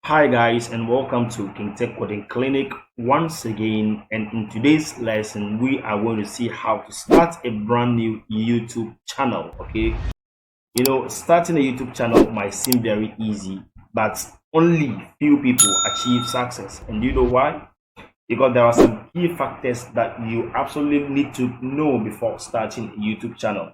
Hi guys, and welcome to KingTech Coding Clinic once again. And in today's lesson we are going to see how to start a brand new YouTube channel. Okay, starting a YouTube channel might seem very easy, but only few people achieve success. And you know why? Because there are some key factors that you absolutely need to know before starting a YouTube channel.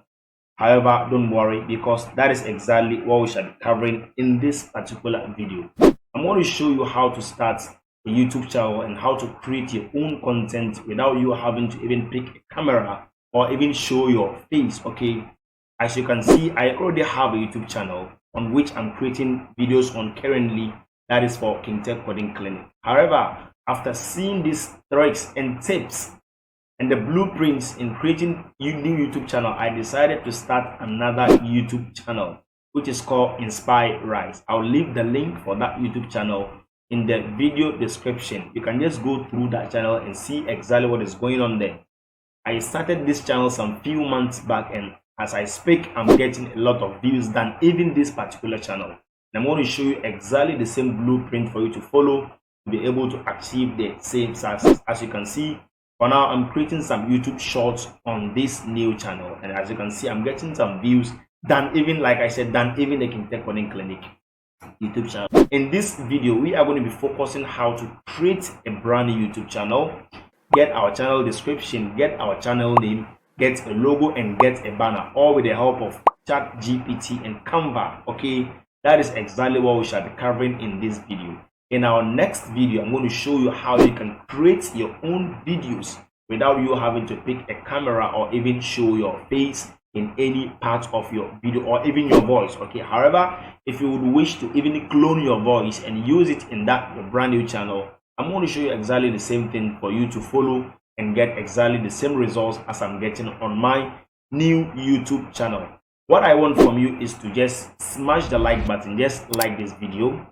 However, don't worry, because that is exactly what we shall be covering in this particular video. I'm going to show you how to start a YouTube channel and how to create your own content without you having to even pick a camera or even show your face. Okay, as you can see, I already have a YouTube channel on which I'm creating videos on currently. That is for KingTech Coding Clinic. However, after seeing these tricks and tips and the blueprints in creating new YouTube channel, I decided to start another YouTube channel, which is called Inspire Rise. I'll leave the link for that YouTube channel in the video description. You can just go through that channel and see exactly what is going on there. I started this channel some few months back, and as I speak, I'm getting a lot of views than even this particular channel. And I'm going to show you exactly the same blueprint for you to follow to be able to achieve the same success. As you can see, for now, I'm creating some YouTube shorts on this new channel, and as you can see, I'm getting some views than even, like I said, than even the KingTech Coding Clinic YouTube channel. In this video, we are going to be focusing how to create a brand new YouTube channel, get our channel description, get our channel name, get a logo, and get a banner, all with the help of ChatGPT and Canva. Okay, that is exactly what we shall be covering in this video. In our next video, I'm going to show you how you can create your own videos without you having to pick a camera or even show your face in any part of your video or even your voice. Okay, however, if you would wish to even clone your voice and use it in that your brand new channel, I'm going to show you exactly the same thing for you to follow and get exactly the same results as I'm getting on my new YouTube channel. What I want from you is to just smash the like button, just like this video.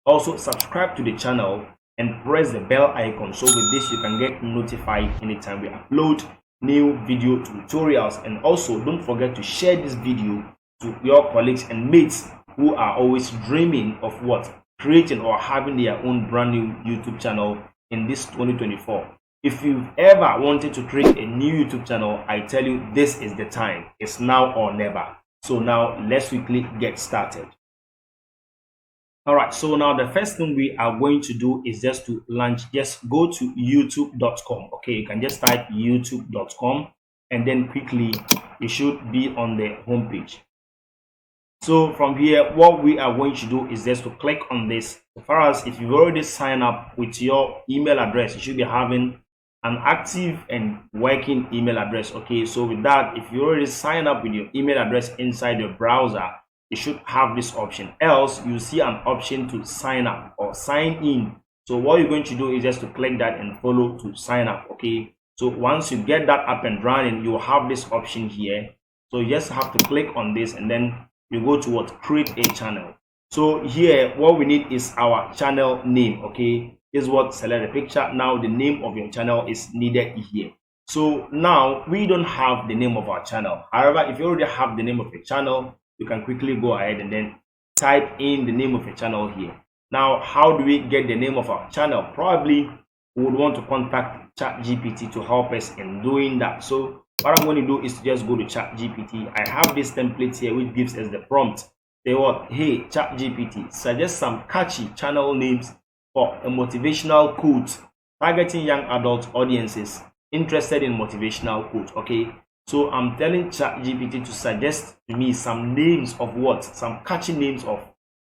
Also, subscribe to the channel and press the bell icon, so with this you can get notified anytime we upload new video tutorials. And also, don't forget to share this video to your colleagues and mates who are always dreaming of creating or having their own brand new YouTube channel in this 2024. If you've ever wanted to create a new YouTube channel, I tell you, this is the time. It's now or never. So now let's quickly get started. All right, so now the first thing we are going to do is just to launch. Just go to youtube.com. Okay, you can just type youtube.com and then quickly it should be on the home page. So from here, what we are going to do is just to click on this. As far as if you've already signed up with your email address, you should be having an active and working email address. Okay, so with that, if you already signed up with your email address inside your browser, you should have this option. Else you see an option to sign up or sign in. So what you're going to do is just to click that and follow to sign up. Okay, so once you get that up and running, you will have this option here. So you just have to click on this and then you go to create a channel. So here what we need is our channel name. Okay, this is what, select the picture. Now the name of your channel is needed here. So now we don't have the name of our channel. However, if you already have the name of your channel, you can quickly go ahead and then type in the name of your channel here. Now, how do we get the name of our channel? Probably we would want to contact ChatGPT to help us in doing that. So what I'm going to do is to just go to ChatGPT. I have this template here which gives us the prompt. Say what? Hey, ChatGPT, suggest some catchy channel names for a motivational quote targeting young adult audiences interested in motivational quote. Okay, so I'm telling ChatGPT to suggest to me some names of some catchy names of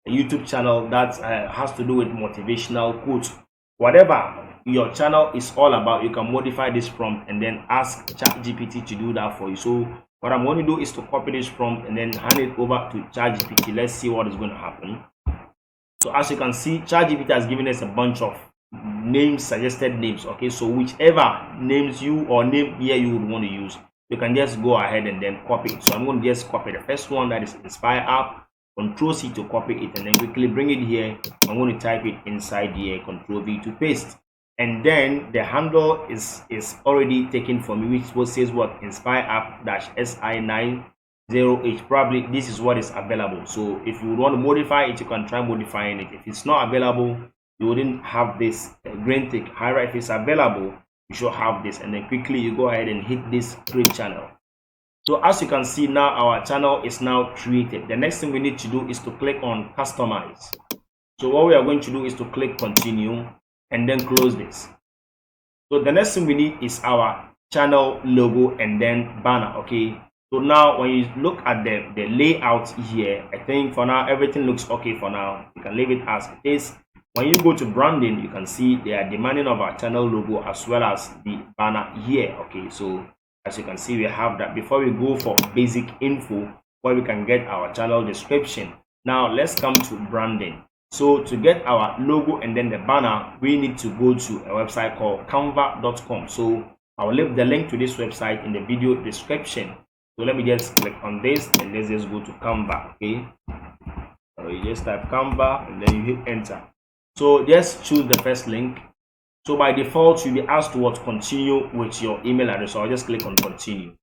a YouTube channel that has to do with motivational quotes. Whatever your channel is all about, you can modify this prompt and then ask ChatGPT to do that for you. So what I'm going to do is to copy this prompt and then hand it over to ChatGPT. Let's see what is going to happen. So as you can see, ChatGPT has given us a bunch of names, suggested names. Okay, so whichever names you or name here you would want to use, you can just go ahead and then copy it. So I'm going to just copy the first one, that is Inspire App. Control C to copy it and then quickly bring it here. I'm going to type it inside here, Control V to paste. And then the handle is already taken for me, which says what? Inspire App -si9 0h. Probably this is what is available. So if you would want to modify it, you can try modifying it. If it's not available, you wouldn't have this green tick. However, if it's available, you should have this, and then quickly you go ahead and hit this create channel. So as you can see now, our channel is now created. The next thing we need to do is to click on customize. So what we are going to do is to click continue and then close this. So the next thing we need is our channel logo and then banner. Okay, so now when you look at the layout here, I think for now everything looks okay. For now you can leave it as it is. When you go to branding, you can see they are demanding of our channel logo as well as the banner here. Okay, so as you can see, we have that. Before we go for basic info where we can get our channel description, now let's come to branding. So to get our logo and then the banner, we need to go to a website called canva.com. So I will leave the link to this website in the video description. So let me just click on this and let's just go to Canva. Okay, so you just type Canva and then you hit enter. So just choose the first link. So by default, you'll be asked to continue with your email address. So I'll just click on continue.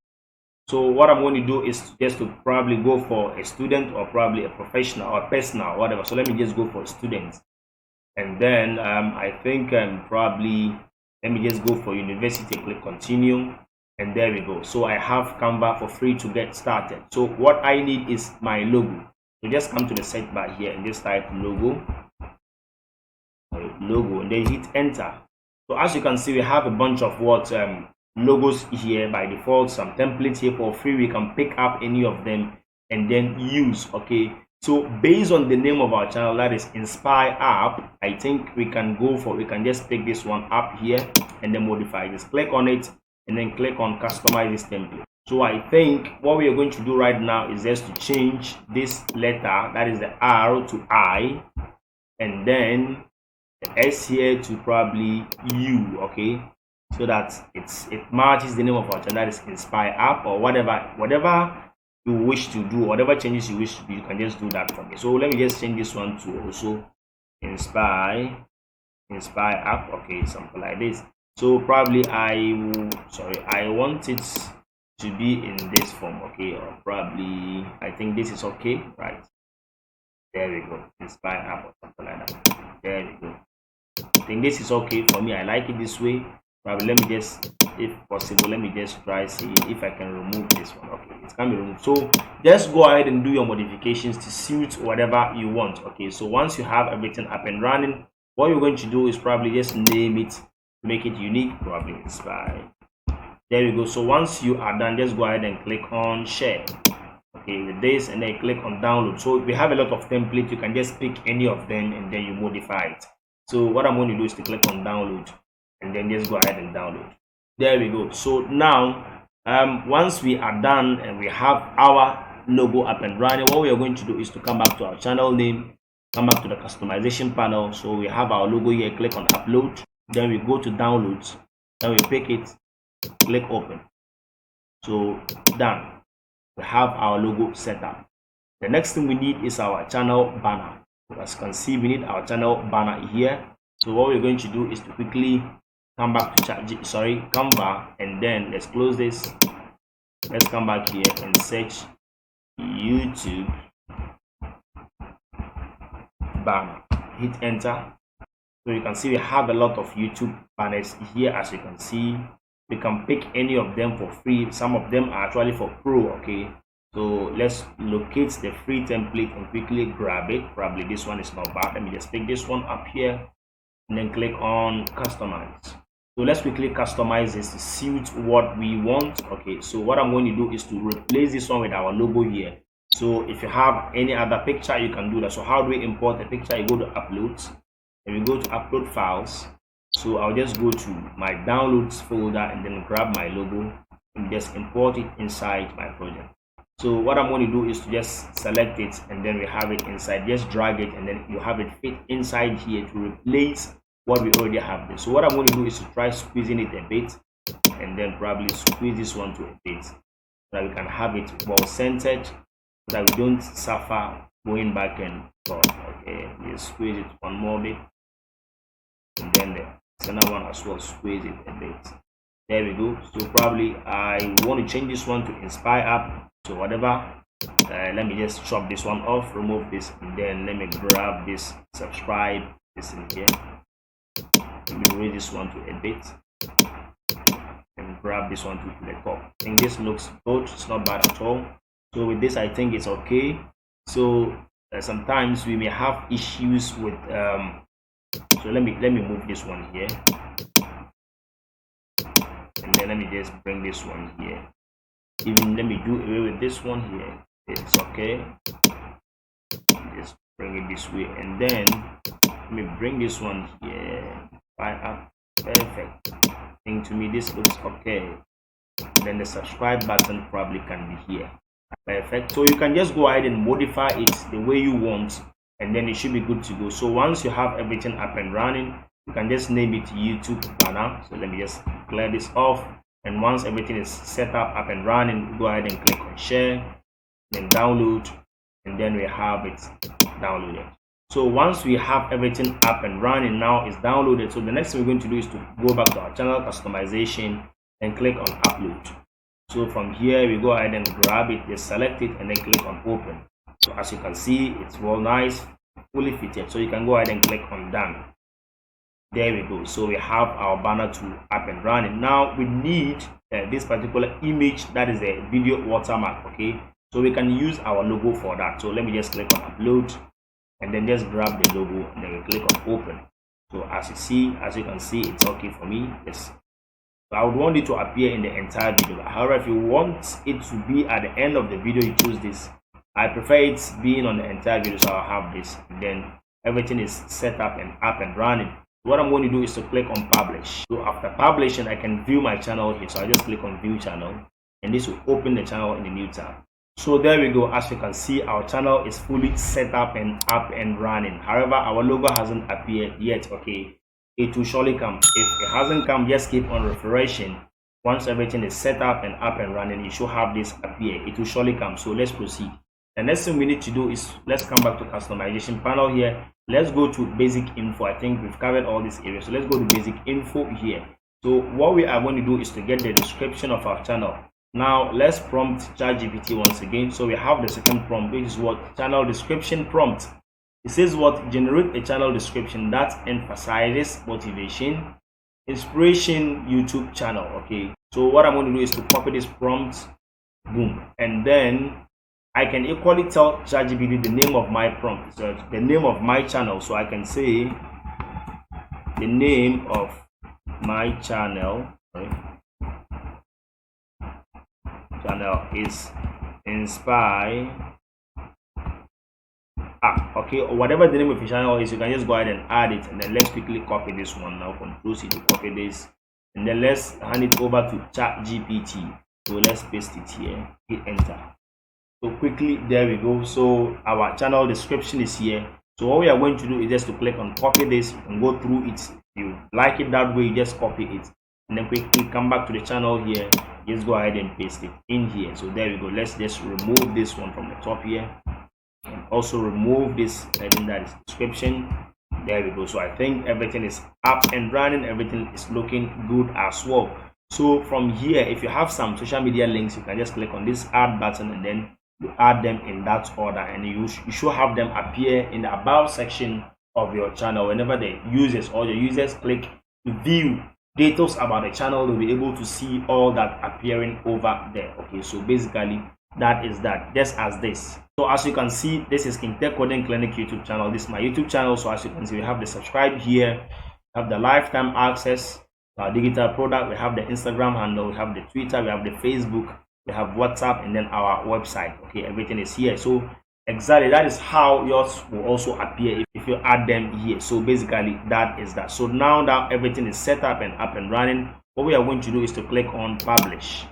So what I'm going to do is just to probably go for a student or probably a professional or a personal, whatever. So let me just go for students. And then I think probably let me just go for university, click continue. And there we go. So I have Canva for free to get started. So what I need is my logo. So just come to the search bar here and just type logo, and then hit enter. So as you can see, we have a bunch of logos here by default, some templates here for free. We can pick up any of them and then use. Okay, so based on the name of our channel, that is Inspire App, I think we can just pick this one up here and then modify. Just click on it and then click on customize this template. So I think what we are going to do right now is just to change this letter, that is the R to I, and then the S here to probably U. Okay, so that it matches the name of our channel, that is Inspire App, or whatever you wish to do, whatever changes you wish to do, you can just do that for me. So let me just change this one to also Inspire App. Okay, something like this. So probably I want it to be in this form. Okay, or probably I think this is okay, right? There we go, Inspire App or something like that. There we go. I think this is okay for me. I like it this way. Probably let me just, if possible, let me just try see if I can remove this one. Okay, it can be removed. So just go ahead and do your modifications to suit whatever you want. Okay, so once you have everything up and running, what you're going to do is probably just name it, make it unique, probably Inspire. There we go. So once you are done, just go ahead and click on share. Okay, with this, and then click on download. So we have a lot of templates. You can just pick any of them and then you modify it. So what I'm going to do is to click on download and then just go ahead and download. There we go. So now once we are done and we have our logo up and running, what we are going to do is to come back to our channel name, come back to the customization panel. So we have our logo here, click on upload, then we go to downloads, then we pick it, click open. So done, we have our logo set up. The next thing we need is our channel banner. As you can see, we need our channel banner here. So what we're going to do is to quickly come back to Canva, and then let's close this. Let's come back here and search YouTube banner. Hit enter. So you can see we have a lot of YouTube banners here. As you can see, we can pick any of them for free. Some of them are actually for pro. Okay, so let's locate the free template and quickly grab it. Probably this one is not bad. Let me just pick this one up here and then click on customize. So let's quickly customize this to suit what we want. Okay, so what I'm going to do is to replace this one with our logo here. So if you have any other picture, you can do that. So how do we import the picture? You go to uploads and we go to upload files. So I'll just go to my downloads folder and then grab my logo and just import it inside my project. So what I'm going to do is to just select it and then we have it inside. Just drag it and then you have it fit inside here to replace what we already have there. So what I'm going to do is to try squeezing it a bit and then probably squeeze this one to a bit so that we can have it well centered, so that we don't suffer going back and forth. Okay, just squeeze it one more bit and then the center one as well, squeeze it a bit. There we go. So probably I want to change this one to Inspire app, so whatever. Let me just chop this one off, remove this, and then let me grab this subscribe, this in here. Let me raise this one to a bit and grab this one to the top. I think this looks good, it's not bad at all. So with this, I think it's okay. So sometimes we may have issues with so let me move this one here, and then let me just bring this one here. Even let me do away with this one here. It's okay. Just bring it this way, and then let me bring this one here. Perfect. I think to me this looks okay. And then the subscribe button probably can be here. Perfect. So you can just go ahead and modify it the way you want, and then it should be good to go. So once you have everything up and running, you can just name it YouTube banner. So let me just clear this off, and once everything is set up and running, go ahead and click on share, then download, and then we have it downloaded. So once we have everything up and running, now it's downloaded. So the next thing we're going to do is to go back to our channel customization and click on upload. So from here we go ahead and grab it, just select it, and then click on open. So as you can see, it's well nice, fully fitted. So you can go ahead and click on done. There we go. So we have our banner tool up and running. Now we need this particular image, that is a video watermark. Okay, so we can use our logo for that. So let me just click on upload, and then just grab the logo, and then we click on open. So as you can see, it's okay for me. Yes. So I would want it to appear in the entire video. However, if you want it to be at the end of the video, you choose this. I prefer it being on the entire video, so I'll have this. And then everything is set up and running. What I'm going to do is to click on publish. So after publishing, I can view my channel here. So I just click on view channel, and this will open the channel in the new tab. So there we go. As you can see, our channel is fully set up and running. However, our logo hasn't appeared yet. Okay, it will surely come. If it hasn't come, just keep on refreshing. Once everything is set up and running, you should have this appear. It will surely come. So let's proceed. The next thing we need to do is, let's come back to customization panel here. Let's go to basic info. I think we've covered all these areas, so let's go to basic info here. So what we are going to do is to get the description of our channel. Now let's prompt ChatGPT once again. So we have the second prompt, which is what? Channel description prompt. It says what? Generate a channel description that emphasizes motivation, inspiration, YouTube channel. Okay, so what I'm going to do is to copy this prompt, boom, and then I can equally tell ChatGPT the name of my prompt, so the name of my channel. So I can say the name of my channel, is Inspire. Okay, or whatever the name of your channel is, you can just go ahead and add it, and then let's quickly copy this one. Now Control C to copy this, and then let's hand it over to ChatGPT. So let's paste it here, hit enter. So quickly, there we go. So our channel description is here. So what we are going to do is just to click on copy this. You can go through it. If you like it that way, you just copy it, and then quickly come back to the channel here. Just go ahead and paste it in here. So there we go. Let's just remove this one from the top here, and also remove this heading, that is description. There we go. So I think everything is up and running. Everything is looking good as well. So from here, if you have some social media links, you can just click on this add button, and then you add them in that order, and you should have them appear in the about section of your channel. Whenever the users or your users click to view details about the channel, they'll be able to see all that appearing over there. Okay, so basically that is that, just as this. So as you can see, this is KingTech Coding Clinic YouTube channel. This is my YouTube channel. So as you can see, we have the subscribe here, we have the lifetime access, our digital product, we have the Instagram handle, we have the Twitter, we have the Facebook, we have WhatsApp, and then our website. Okay, everything is here. So exactly that is how yours will also appear if you add them here. So basically that is that. So now that everything is set up and running, what we are going to do is to click on publish.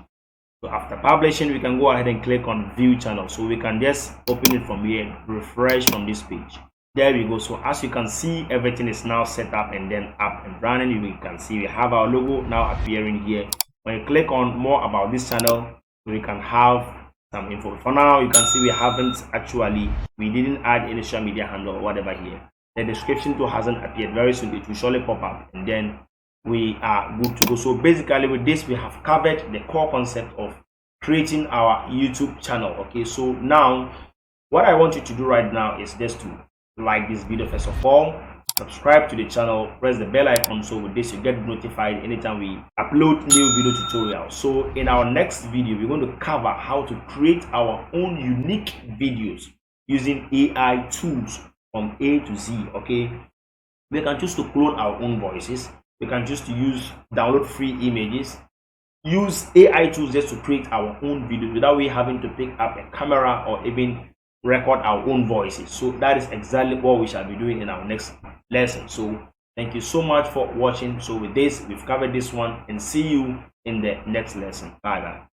So after publishing, we can go ahead and click on view channel. So we can just open it from here, refresh from this page. There we go. So as you can see, everything is now set up and then up and running. You can see we have our logo now appearing here. When you click on more about this channel, we can have some info. For now, you can see we didn't add any social media handle or whatever here. The description too hasn't appeared. Very soon it will surely pop up, and then we are good to go. So basically with this, we have covered the core concept of creating our YouTube channel. Okay, so now what I want you to do right now is just to like this video first of all, subscribe to the channel, press the bell icon, so with this you get notified anytime we upload new video tutorials. So in our next video, we're going to cover how to create our own unique videos using AI tools from A to Z. Okay, we can choose to clone our own voices, we can choose to download free images, use AI tools just to create our own videos without we having to pick up a camera or even record our own voices. So that is exactly what we shall be doing in our next lesson. So thank you so much for watching. So with this, we've covered this one, and see you in the next lesson. Bye bye.